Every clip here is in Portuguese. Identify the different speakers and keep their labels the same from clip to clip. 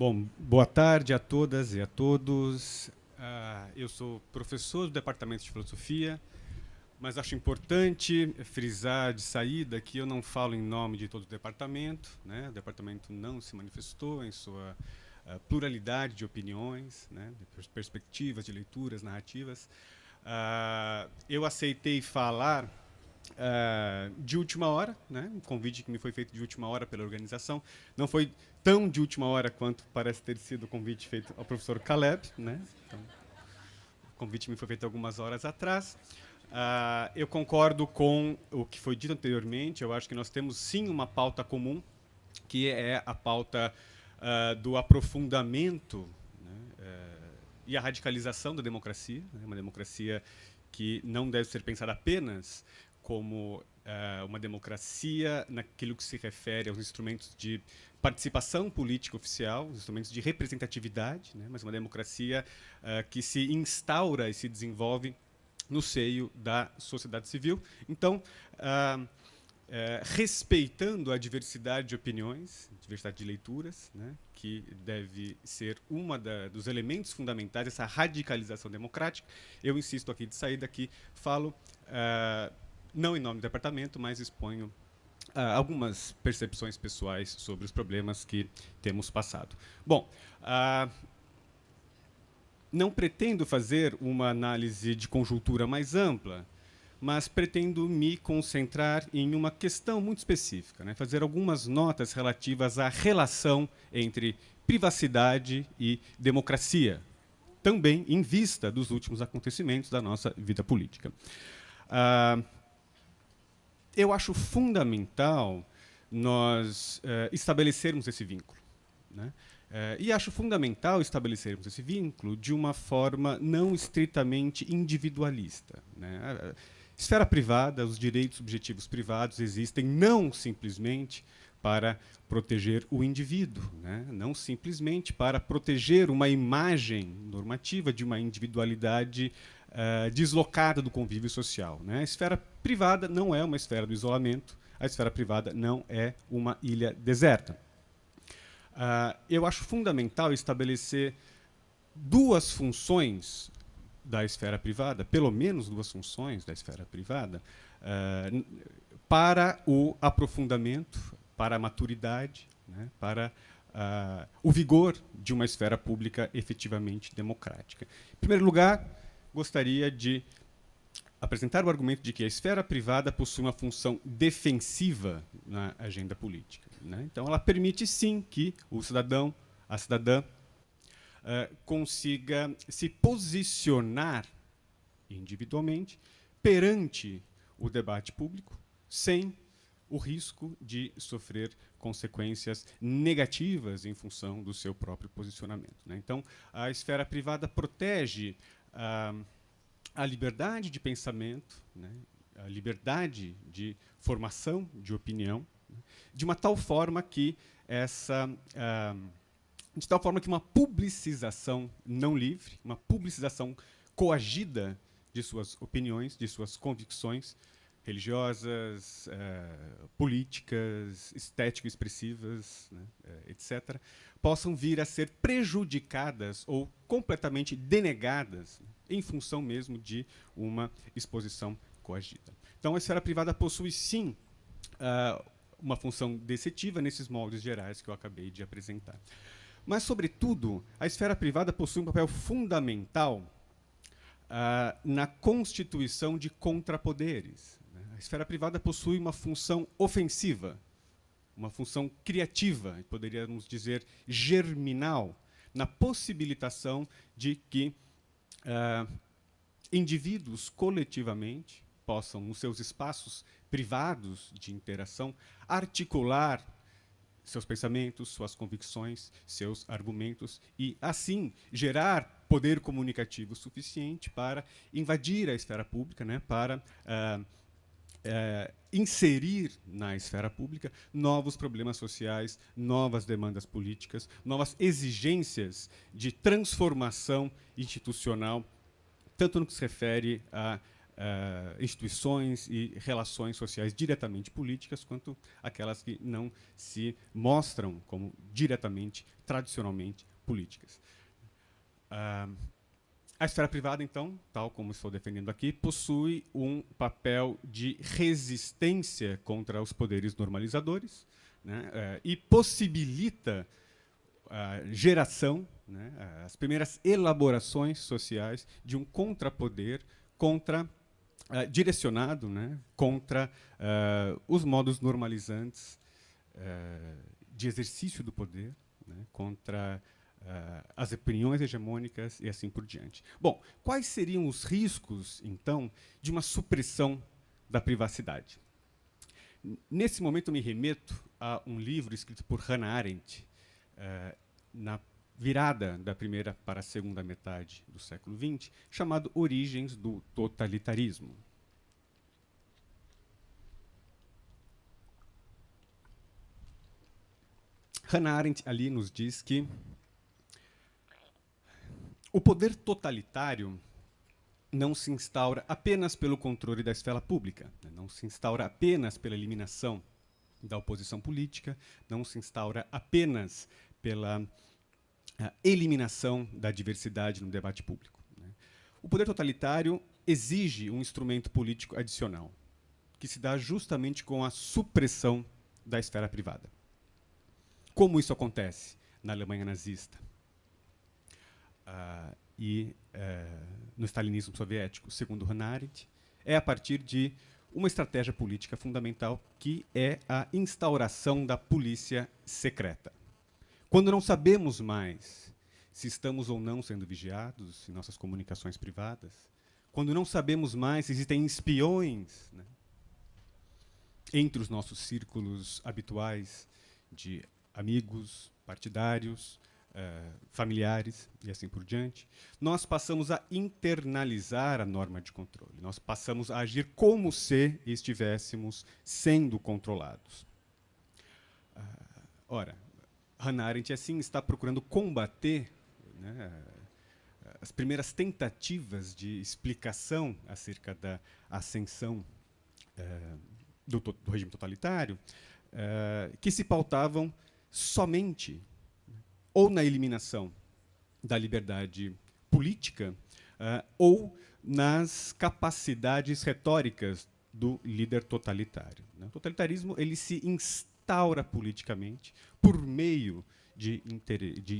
Speaker 1: Bom, boa tarde a todas e a todos. Eu sou professor do Departamento de Filosofia, mas acho importante frisar de saída que eu não falo em nome de todo o departamento, né? O departamento não se manifestou em sua pluralidade de opiniões, né? De perspectivas, de leituras, narrativas. Eu aceitei falar de última hora, né? Um convite que me foi feito de última hora pela organização. Não foi tão de última hora quanto parece ter sido o convite feito ao professor Caleb, né? Então, o convite me foi feito algumas horas atrás. Eu concordo com o que foi dito anteriormente. Eu acho que nós temos sim uma pauta comum, que é a pauta do aprofundamento, né, e a radicalização da democracia, né? Uma democracia que não deve ser pensada apenas como uma democracia naquilo que se refere aos instrumentos de participação política oficial, os instrumentos de representatividade, né? Mas uma democracia que se instaura e se desenvolve no seio da sociedade civil. Então, respeitando a diversidade de opiniões, diversidade de leituras, né, que deve ser dos elementos fundamentais dessa radicalização democrática, eu insisto aqui de saída que falo, não em nome do departamento, mas exponho algumas percepções pessoais sobre os problemas que temos passado. Bom, não pretendo fazer uma análise de conjuntura mais ampla, mas pretendo me concentrar em uma questão muito específica, né? Fazer algumas notas relativas à relação entre privacidade e democracia, também em vista dos últimos acontecimentos da nossa vida política. Eu acho fundamental nós estabelecermos esse vínculo, né? E acho fundamental estabelecermos esse vínculo de uma forma não estritamente individualista, né? Esfera privada, os direitos subjetivos privados existem não simplesmente para proteger o indivíduo, né? Não simplesmente para proteger uma imagem normativa de uma individualidade deslocada do convívio social, né? A esfera privada não é uma esfera do isolamento, a esfera privada não é uma ilha deserta. Eu acho fundamental estabelecer duas funções da esfera privada, pelo menos duas funções da esfera privada, para o aprofundamento, para a maturidade, né, para o vigor de uma esfera pública efetivamente democrática. Em primeiro lugar, gostaria de apresentar o argumento de que a esfera privada possui uma função defensiva na agenda política, né? Então, ela permite, sim, que o cidadão, a cidadã, consiga se posicionar individualmente perante o debate público, sem o risco de sofrer consequências negativas em função do seu próprio posicionamento, né? Então, a esfera privada protege a liberdade de pensamento, né, a liberdade de formação de opinião, né, de uma tal forma que uma publicização não livre, uma publicização coagida de suas opiniões, de suas convicções religiosas, políticas, estético-expressivas, né, etc., possam vir a ser prejudicadas ou completamente denegadas, né, em função mesmo de uma exposição coagida. Então, a esfera privada possui, sim, uma função deceptiva nesses moldes gerais que eu acabei de apresentar. Mas, sobretudo, a esfera privada possui um papel fundamental na constituição de contrapoderes, né? A esfera privada possui uma função ofensiva, uma função criativa, poderíamos dizer germinal, na possibilitação de que indivíduos coletivamente possam, nos seus espaços privados de interação, articular seus pensamentos, suas convicções, seus argumentos e, assim, gerar poder comunicativo suficiente para invadir a esfera pública, né, para inserir na esfera pública novos problemas sociais, novas demandas políticas, novas exigências de transformação institucional, tanto no que se refere a instituições e relações sociais diretamente políticas, quanto aquelas que não se mostram como diretamente, tradicionalmente, políticas. A esfera privada, então, tal como estou defendendo aqui, possui um papel de resistência contra os poderes normalizadores, né, e possibilita a geração, né, as primeiras elaborações sociais de um contrapoder direcionado, né, contra os modos normalizantes de exercício do poder, né, contra as opiniões hegemônicas e assim por diante. Bom, quais seriam os riscos, então, de uma supressão da privacidade? Nesse momento, eu me remeto a um livro escrito por Hannah Arendt, na virada da primeira para a segunda metade do século XX, chamado Origens do Totalitarismo. Hannah Arendt ali nos diz que o poder totalitário não se instaura apenas pelo controle da esfera pública, né? Não se instaura apenas pela eliminação da oposição política, não se instaura apenas pela eliminação da diversidade no debate público, né? O poder totalitário exige um instrumento político adicional, que se dá justamente com a supressão da esfera privada. Como isso acontece na Alemanha nazista? No stalinismo soviético, segundo Hannah Arendt, é a partir de uma estratégia política fundamental, que é a instauração da polícia secreta. Quando não sabemos mais se estamos ou não sendo vigiados em nossas comunicações privadas, quando não sabemos mais se existem espiões, né, entre os nossos círculos habituais de amigos, partidários, familiares e assim por diante, nós passamos a internalizar a norma de controle. Nós passamos a agir como se estivéssemos sendo controlados. Ora, Hannah Arendt, assim, está procurando combater, né, as primeiras tentativas de explicação acerca da ascensão do regime totalitário, que se pautavam somente ou na eliminação da liberdade política, ou nas capacidades retóricas do líder totalitário, né? O totalitarismo, ele se instaura politicamente por meio de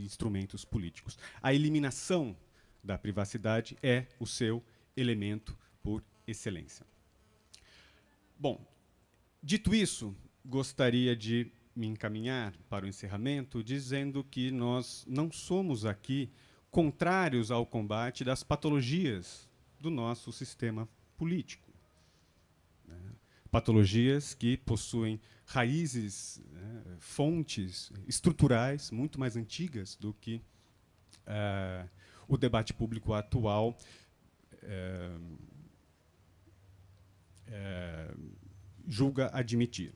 Speaker 1: instrumentos políticos. A eliminação da privacidade é o seu elemento por excelência. Bom, dito isso, gostaria de me encaminhar para o encerramento dizendo que nós não somos aqui contrários ao combate das patologias do nosso sistema político, né? Patologias que possuem raízes, né, fontes estruturais muito mais antigas do que o debate público atual julga admitir.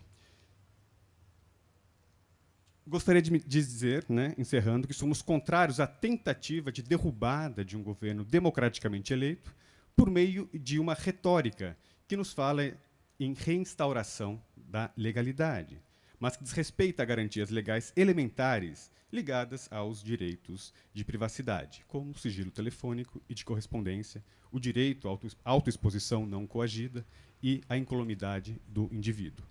Speaker 1: Gostaria de dizer, né, encerrando, que somos contrários à tentativa de derrubada de um governo democraticamente eleito por meio de uma retórica que nos fala em reinstauração da legalidade, mas que desrespeita garantias legais elementares ligadas aos direitos de privacidade, como o sigilo telefônico e de correspondência, o direito à autoexposição não coagida e a incolumidade do indivíduo.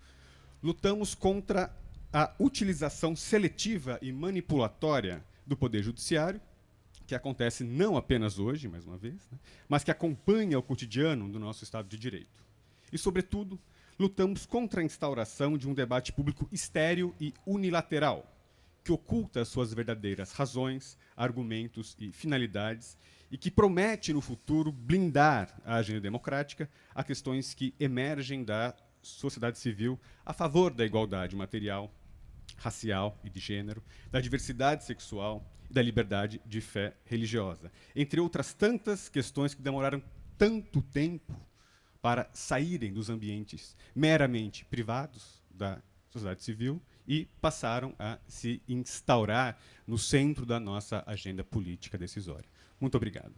Speaker 1: Lutamos contra a utilização seletiva e manipulatória do Poder Judiciário, que acontece não apenas hoje, mais uma vez, né, mas que acompanha o cotidiano do nosso Estado de Direito. E, sobretudo, lutamos contra a instauração de um debate público estéril e unilateral, que oculta suas verdadeiras razões, argumentos e finalidades, e que promete, no futuro, blindar a agenda democrática a questões que emergem da sociedade civil a favor da igualdade material, racial e de gênero, da diversidade sexual e da liberdade de fé religiosa, entre outras tantas questões que demoraram tanto tempo para saírem dos ambientes meramente privados da sociedade civil e passaram a se instaurar no centro da nossa agenda política decisória. Muito obrigado.